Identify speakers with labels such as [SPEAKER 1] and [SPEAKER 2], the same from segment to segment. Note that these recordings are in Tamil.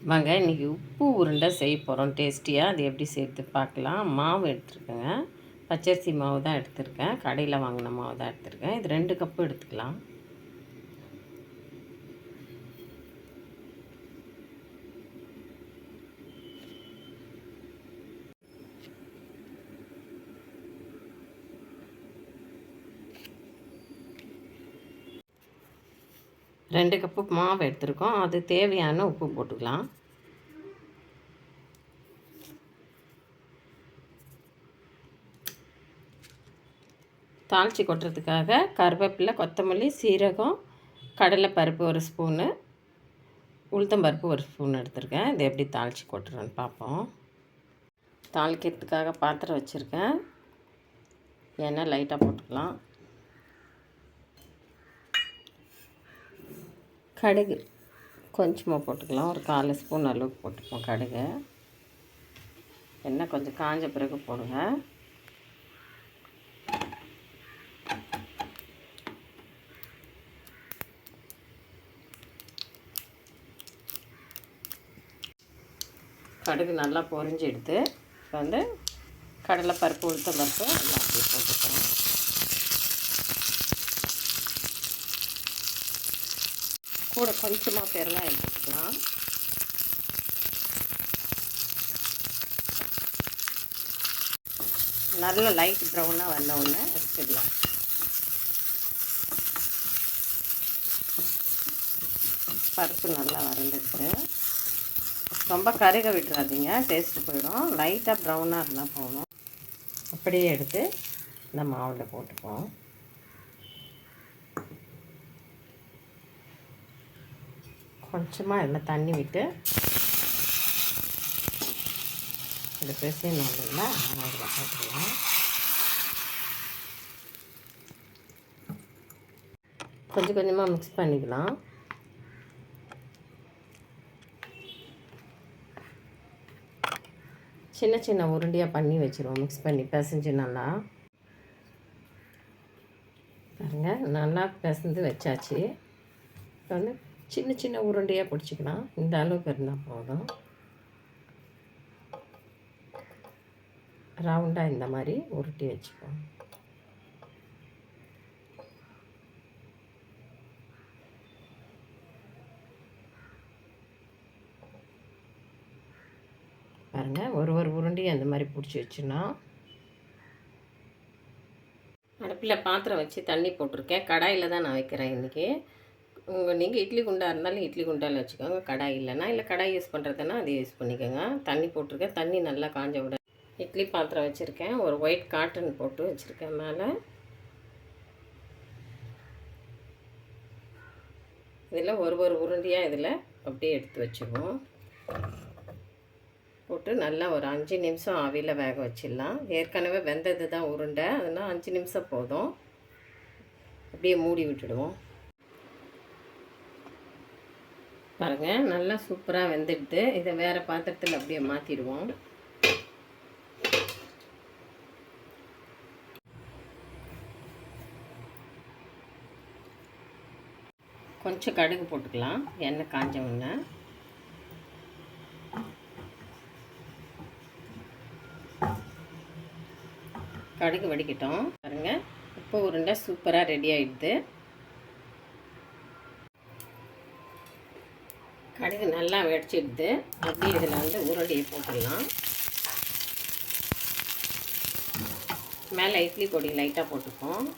[SPEAKER 1] வாங்க இன்றைக்கி உப்பு உருண்டை செய்ய போகிறோம் டேஸ்டியாக. அது எப்படி சேர்த்து பார்க்கலாம். மாவு எடுத்துருக்கேங்க. பச்சரிசி மாவு தான் எடுத்திருக்கேன். கடையில் வாங்கின மாவு தான் எடுத்திருக்கேன். இது 2 கப்பு எடுத்துக்கலாம். ரெண்டு கப்பு மாவு எடுத்துருக்கோம். அது தேவையான உப்பு போட்டுக்கலாம். தாளித்து கொட்டுறதுக்காக கருவேப்பிலை, கொத்தமல்லி, சீரகம், கடலைப்பருப்பு ஒரு ஸ்பூனு, உளுத்தம்பருப்பு ஒரு ஸ்பூன் எடுத்துருக்கேன். இது எப்படி தாளித்து கொட்டுறேன்னு பார்ப்போம். தாளிக்கிறதுக்காக பாத்திரம் வச்சுருக்கேன். எண்ணெய் லைட்டாக போட்டுக்கலாம். கடுகு கொஞ்சமாக போட்டுக்கலாம். ஒரு 4 ஸ்பூன் அளவுக்கு போட்டுப்போம் கடுகு. எண்ணெய் கொஞ்சம் காஞ்ச பிறகு போடுங்க. கடுகு நல்லா பொரிஞ்சு எடுத்து இப்போ வந்து கடலைப்பருப்பு, உளுத்தம்பருப்பு எல்லாம் அப்படியே போட்டுக்கலாம். கூட கொஞ்சமாக பெருங்காயம் போட்டுக்கலாம். நல்லா லைட் ப்ரௌனாக வந்த உடனே எடுத்துடலாம். பருப்பு நல்லா வறந்துடுச்சு. ரொம்ப கருக விட்டுறாதீங்க, டேஸ்ட்டு போயிடும். லைட்டாக ப்ரௌனாக இருந்தால் போகணும். அப்படியே எடுத்து இந்த மாவில் போட்டுப்போம். கொஞ்சமாக எல்லாம் தண்ணி விட்டு இது பிசையணும் இல்லைங்களா, அதில் போட்டுக்கலாம். கொஞ்சம் கொஞ்சமாக மிக்ஸ் பண்ணிக்கலாம். சின்ன சின்ன உருண்டையாக பண்ணி வச்சுருவோம். மிக்ஸ் பண்ணி பிசைஞ்சு நல்லா பாருங்க, நல்லா பிசைஞ்சு வச்சாச்சு. இப்போ வந்து சின்ன சின்ன உருண்டையாக பிடிச்சிக்கலாம். இந்த அளவுக்கு இருந்தால் போதும். ரவுண்டாக இந்த மாதிரி உருட்டி வச்சுப்போம். பாருங்கள், ஒரு உருண்டையும் அந்த மாதிரி பிடிச்சி வச்சுன்னா. அடுப்பில் பாத்திரம் வச்சு தண்ணி போட்டிருக்கேன். கடாயில் தான் நான் வைக்கிறேன் இன்றைக்கி. நீங்கள் இட்லி குண்டா இருந்தாலும் இட்லி குண்டாவில் வச்சுக்கோங்க. கடாய் இல்லைன்னா, இல்லை கடாய் யூஸ் பண்ணுறதுன்னா அதை யூஸ் பண்ணிக்கோங்க. தண்ணி போட்டிருக்கேன். தண்ணி நல்லா காஞ்ச விட இட்லி பாத்திரம் வச்சுருக்கேன். ஒரு ஒயிட் காட்டன் போட்டு வச்சுருக்கேன் மேலே. இதில் ஒரு உருண்டையாக இதில் அப்படியே எடுத்து வச்சுக்குவோம். போட்டு நல்லா ஒரு 5 நிமிஷம் ஆவியில் வேக வச்சிடலாம். ஏற்கனவே வெந்தது தான் உருண்டை, அதனால் 5 நிமிஷம் போதும். அப்படியே மூடி விட்டுடுவோம். பாருங்கள், நல்லா சூப்பராக வெந்துடுது. இதை வேறு பாத்திரத்தில் அப்படியே மாற்றிடுவோம். கொஞ்சம் கடுகு போட்டுக்கலாம். எண்ணெய் காஞ்ச உடனே கடுகு வடிக்கட்டும். பாருங்கள், உப்பு உருண்டை சூப்பராக ரெடி ஆகிடுது. கடுகு நல்லா வெடிச்சிடுது. அப்படியே இதில் வந்து உருண்டையை போட்டுடலாம். மேலே இட்லி பொடி லைட்டாக போட்டுப்போம்.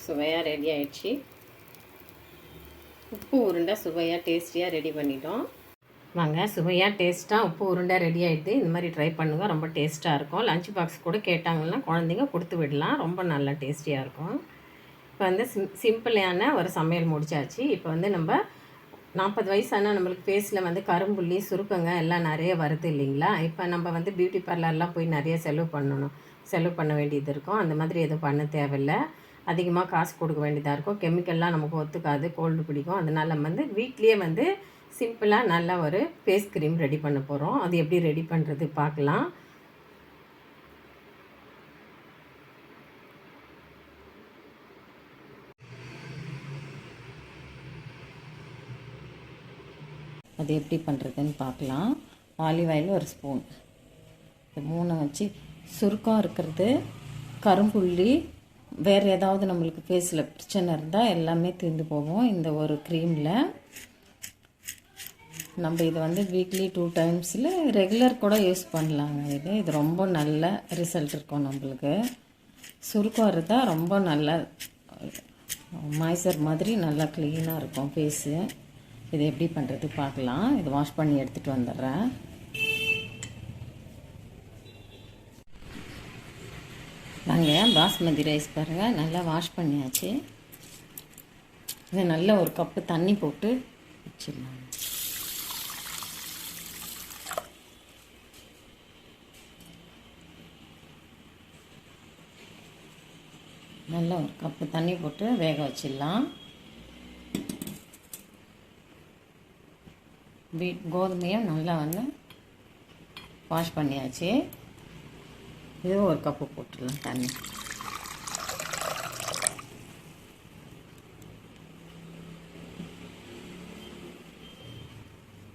[SPEAKER 1] சுவையாக ரெடி ஆயிடுச்சு. உப்பு உருண்டை சுவையாக டேஸ்டியாக ரெடி பண்ணிட்டோம். வாங்க, சுவையாக டேஸ்ட்டாக உப்பு உருண்டை ரெடி ஆகிடுது. இந்த மாதிரி ட்ரை பண்ணுங்கள். ரொம்ப டேஸ்ட்டாக இருக்கும். லஞ்ச் பாக்ஸ் கூட கேட்டாங்கன்னா குழந்தைங்க கொடுத்து விடலாம். ரொம்ப நல்லா டேஸ்டியாக இருக்கும். இப்போ வந்து சிம்பிளான ஒரு சமையல் முடிச்சாச்சு. இப்போ வந்து நம்ம 40 வயசானால் நம்மளுக்கு ஃபேஸில் வந்து கரும்புள்ளி, சுருக்கங்க எல்லாம் நிறைய வருது இல்லைங்களா. இப்போ நம்ம வந்து பியூட்டி பார்லர்லாம் போய் நிறைய செலவு பண்ணணும். செலவு பண்ண வேண்டியது இருக்கும். அந்த மாதிரி எதுவும் பண்ண தேவையில்லை. அதிகமாக காசு கொடுக்க வேண்டியதாக இருக்கும். கெமிக்கல்லாம் நமக்கு ஒத்துக்காது, கோல்டு பிடிக்கும். அதனால் நம்ம வந்து வீட்லேயே வந்து சிம்பிளாக நல்ல ஒரு ஃபேஸ் க்ரீம் ரெடி பண்ண போகிறோம். அது எப்படி ரெடி பண்ணுறது பார்க்கலாம். அது எப்படி பண்ணுறதுன்னு பார்க்கலாம். ஆலிவ் ஆயில் ஒரு ஸ்பூன், இது 3 வச்சு சுருக்கம் இருக்கிறது, கரும்புள்ளி, வேறு ஏதாவது நம்மளுக்கு ஃபேஸில் பிரச்சனை இருந்தால் எல்லாமே தீர்ந்து போகும் இந்த ஒரு க்ரீமில். நம்ம இது வந்து வீக்லி 2 டைம்ஸில் ரெகுலர் கூட யூஸ் பண்ணலாங்க. இது ரொம்ப நல்ல ரிசல்ட் இருக்கும். நம்மளுக்கு சுருக்கம் இருந்தால் ரொம்ப நல்ல மாய்ஸ்சர் மாதிரி நல்லா க்ளீனாக இருக்கும் ஃபேஸு. இது எப்படி பண்ணுறது பார்க்கலாம். இது வாஷ் பண்ணி எடுத்துகிட்டு வந்துடுறேன். நாங்கள் பாஸ்மதி ரைஸ் பாருங்கள் நல்லா வாஷ் பண்ணியாச்சு. இது நல்ல ஒரு கப்பு தண்ணி போட்டு வச்சிடலாம். நல்ல ஒரு கப்பு தண்ணி போட்டு வேக வச்சிடலாம். கோதுமையும் நல்லா வந்து வாஷ் பண்ணியாச்சு. இது ஒரு கப்பு போட்டுடலாம் தண்ணி.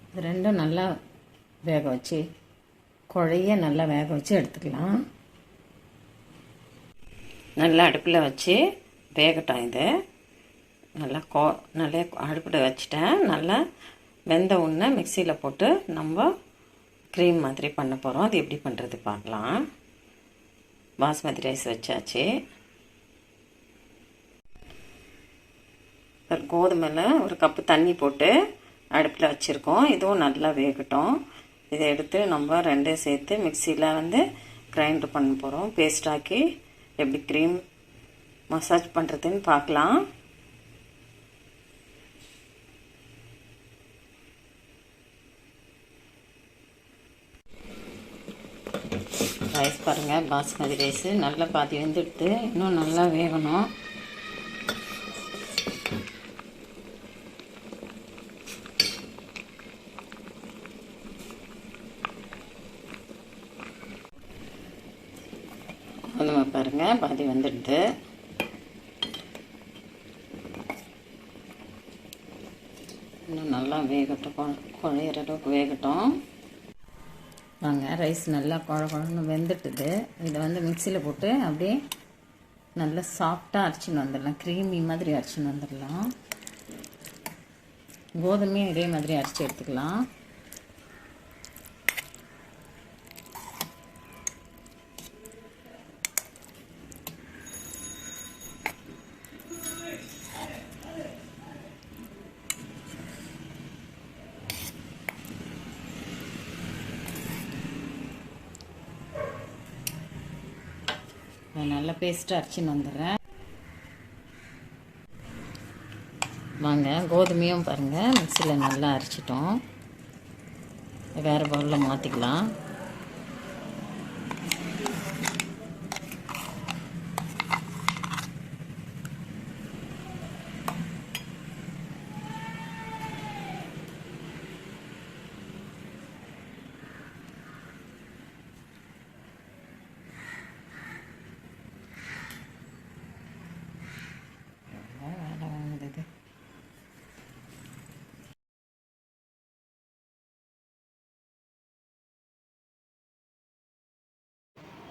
[SPEAKER 1] இது ரெண்டும் நல்லா வேக வச்சு குழைய நல்லா வேக வச்சு எடுத்துக்கலாம். நல்லா அடுப்பில் வச்சு வேகட்டும். இது நல்லா அடுப்பில் வச்சுட்டேன். நல்லா வெந்த உடனே மிக்சியில் போட்டு நம்ம க்ரீம் மாதிரி பண்ண போகிறோம். அது எப்படி பண்ணுறது பார்க்கலாம். பாஸ்மதி ரைஸ் வச்சாச்சு. கோதுமையில் ஒரு கப்பு தண்ணி போட்டு அடுப்பில் வச்சுருக்கோம். இதுவும் நல்லா வேகட்டும். இதை எடுத்து நம்ம ரெண்டும் சேர்த்து மிக்சியில் வந்து கிரைண்ட் பண்ண போகிறோம். பேஸ்டாக்கி எப்படி க்ரீம் மசாஜ் பண்ணுறதுன்னு பார்க்கலாம். ரைஸ் பாருங்கள், பாஸ்மதி ரைஸு நல்லா பாதி வெந்துடுத்து. இன்னும் நல்லா வேகணும். கோதுமை பாருங்கள் பாதி வந்துடுது. இன்னும் நல்லா வேகட்டும், குழையிற அளவுக்கு வேகட்டும். வாங்க, ரைஸ் நல்லா குழன்னு வெந்துட்டுது. இதை வந்து மிக்சியில் போட்டு அப்படியே நல்லா சாஃப்டாக அரைச்சின்னு வந்துடலாம். க்ரீமி மாதிரி அரைச்சின்னு வந்துடலாம். கோதுமையும் இதே மாதிரி அரைச்சி எடுத்துக்கலாம். நல்லா பேஸ்ட்டாக அரைச்சின்னு வந்துடுறேன். வாங்க, கோதுமையும் பாருங்கள் மிக்சியில் நல்லா அரைச்சிட்டோம். வேறு பவுலில் மாற்றிக்கலாம்.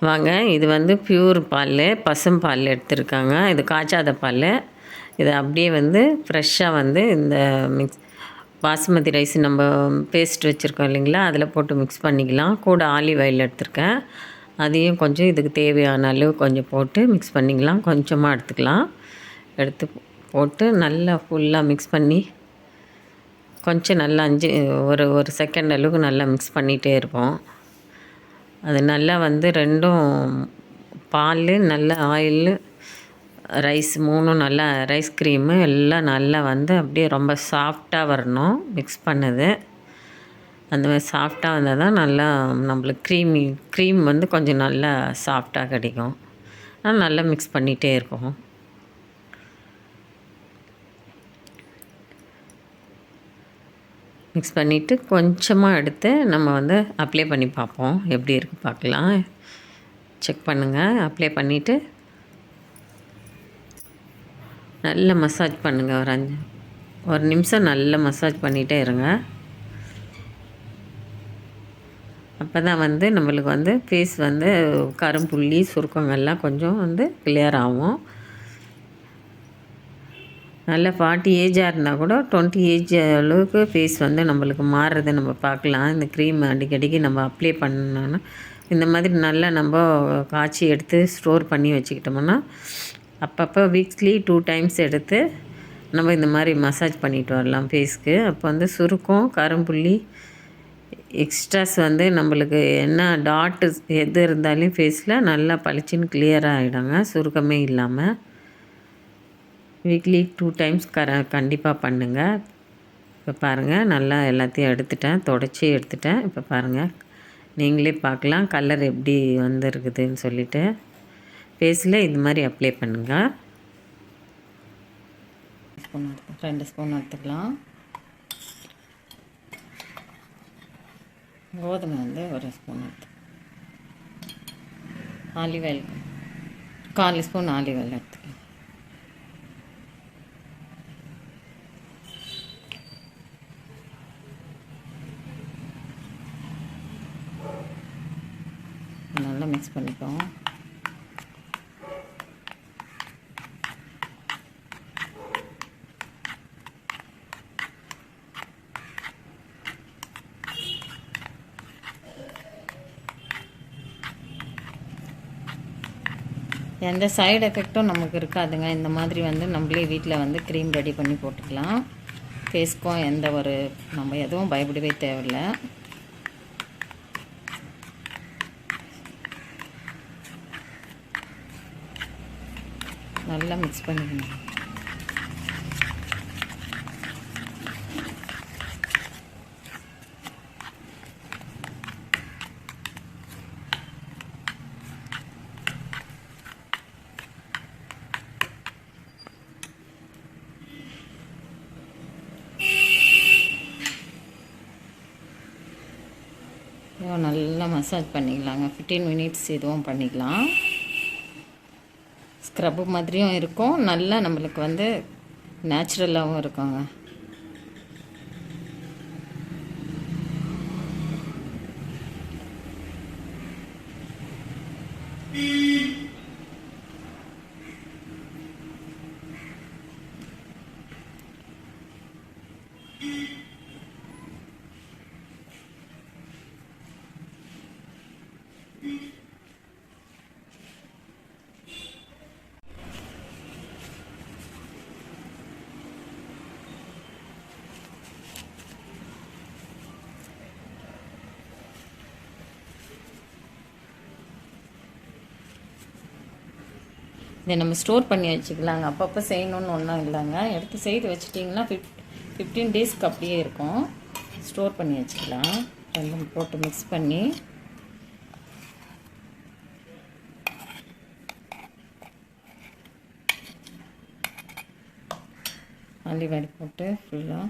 [SPEAKER 1] வாங்க, இது வந்து பியூர் பால், பசும் பால் எடுத்துருக்காங்க. இது காய்ச்சாத பால். இதை அப்படியே வந்து ஃப்ரெஷ்ஷாக வந்து இந்த பாசுமதி ரைஸ் நம்ம பேஸ்ட் வச்சுருக்கோம் இல்லைங்களா, அதில் போட்டு மிக்ஸ் பண்ணிக்கலாம். கூட ஆலிவ் ஆயில் எடுத்துருக்கேன். அதையும் கொஞ்சம் இதுக்கு தேவையான அளவு கொஞ்சம் போட்டு மிக்ஸ் பண்ணிக்கலாம். கொஞ்சமாக எடுத்துக்கலாம். எடுத்து போட்டு நல்லா ஃபுல்லாக மிக்ஸ் பண்ணி கொஞ்சம் நல்லா ஒரு செகண்ட் அளவுக்கு நல்லா மிக்ஸ் பண்ணிகிட்டே இருப்போம். அது நல்லா வந்து ரெண்டும் பால், நல்ல ஆயில், ரைஸ் மூணும் நல்லா ரைஸ் க்ரீமு எல்லாம் நல்லா வந்து அப்படியே ரொம்ப சாஃப்டாக வரணும் மிக்ஸ் பண்ணது. அந்த மாதிரி சாஃப்டாக வந்தால் தான் நல்லா நம்மளுக்கு க்ரீம் வந்து கொஞ்சம் நல்லா சாஃப்டாக கிடைக்கும். ஆனால் நல்லா மிக்ஸ் பண்ணிகிட்டே இருக்கும். மிக்ஸ் பண்ணிவிட்டு கொஞ்சமாக எடுத்து நம்ம வந்து அப்ளை பண்ணி பார்ப்போம். எப்படி இருக்குது பார்க்கலாம். செக் பண்ணுங்கள். அப்ளை பண்ணிவிட்டு நல்லா மசாஜ் பண்ணுங்கள். ஒரு நிமிஷம் நல்லா மசாஜ் பண்ணிகிட்டே இருங்க. அப்போ தான் வந்து நம்மளுக்கு வந்து ஃபேஸ் வந்து கரும்புள்ளி சுருக்கங்கள்லாம் கொஞ்சம் வந்து கிளியர் ஆகும். நல்ல 40 ஏஜாக இருந்தால் கூட 20 ஏஜ் அளவுக்கு ஃபேஸ் வந்து நம்மளுக்கு மாறுறதை நம்ம பார்க்கலாம். இந்த க்ரீம் அடிக்கடிக்கு நம்ம அப்ளை பண்ணோன்னா இந்த மாதிரி நல்லா நம்ம காய்ச்சி எடுத்து ஸ்டோர் பண்ணி வச்சுக்கிட்டோம்னா அப்பப்போ வீக்லி 2 டைம்ஸ் எடுத்து நம்ம இந்த மாதிரி மசாஜ் பண்ணிட்டு வரலாம் ஃபேஸ்க்கு. அப்போ வந்து சுருக்கம் கரும்புள்ளி எக்ஸ்ட்ராஸ் வந்து நம்மளுக்கு என்ன டாட்டு எது இருந்தாலும் ஃபேஸில் நல்லா பளிச்சின்னு கிளியராக ஆகிடுங்க, சுருக்கமே இல்லாமல். வீக்லி 2 டைம்ஸ் கண்டிப்பாக பண்ணுங்கள். இப்போ பாருங்கள், நல்லா எல்லாத்தையும் எடுத்துட்டேன், தொடச்சி எடுத்துட்டேன். இப்போ பாருங்கள், நீங்களே பார்க்கலாம் கலர் எப்படி வந்துருக்குதுன்னு சொல்லிவிட்டு. ஃபேஸில் இது மாதிரி அப்ளை பண்ணுங்கள். 2 ஸ்பூன் எடுத்துக்கலாம். கோதுமை வந்து 1 ஸ்பூன் எடுத்து, olive oil 1/4 spoon olive oil எடுத்துக்கலாம். நல்லா மிக்ஸ் பண்ணிப்போம். எந்த சைடு எஃபெக்டும் நமக்கு இருக்காதுங்க. இந்த மாதிரி வந்து நம்மளே வீட்டில் வந்து க்ரீம் ரெடி பண்ணி போட்டுக்கலாம். ஃபேஸ்க்கும் எந்த ஒரு நம்ம எதுவும் பயப்படவே தேவையில்லை. நல்லா மிக்ஸ் பண்ணிக்கணும். நல்லா மசாஜ் பண்ணிக்கலாங்க. 15 மினிட்ஸ் இதுவும் பண்ணிக்கலாம். ஸ்க்ரப்பு மாதிரியும் இருக்கும், நல்லா நம்மளுக்கு வந்து நேச்சுரலாகவும் இருக்குங்க. இதை நம்ம ஸ்டோர் பண்ணி வச்சுக்கலாங்க. அப்பப்போ செய்யணுன்னு ஒன்றும் இல்லைங்க. எடுத்து செய்து வச்சிட்டிங்கன்னா 15 டேஸ்க்கு அப்படியே இருக்கும். ஸ்டோர் பண்ணி வச்சுக்கலாம். ரெண்டும் போட்டு மிக்ஸ் பண்ணி ஆலிவ் ஆயில் போட்டு ஃபுல்லாக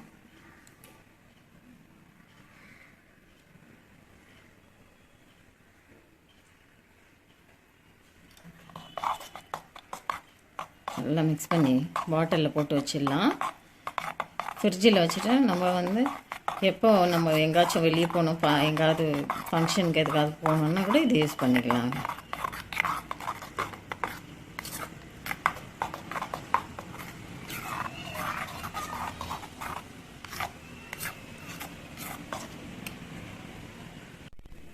[SPEAKER 1] நல்லா மிக்ஸ் பண்ணி பாட்டிலில் போட்டு வச்சிடலாம். ஃப்ரிட்ஜில் வச்சுட்டு நம்ம வந்து எப்போ நம்ம எங்கேயாச்சும் வெளியே போகணும், எங்கேயாவது ஃபங்க்ஷனுக்கு எதுக்காவது போகணுன்னா கூட இது யூஸ் பண்ணிக்கலாம்.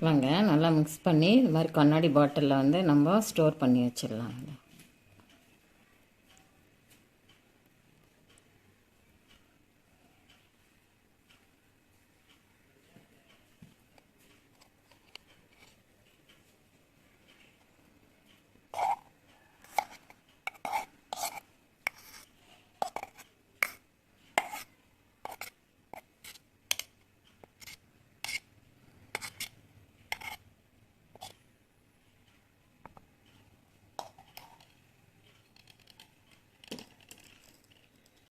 [SPEAKER 1] வாங்க, நல்லா மிக்ஸ் பண்ணி இது மாதிரி கண்ணாடி பாட்டிலில் வந்து நம்ம ஸ்டோர் பண்ணி வச்சிடலாம்.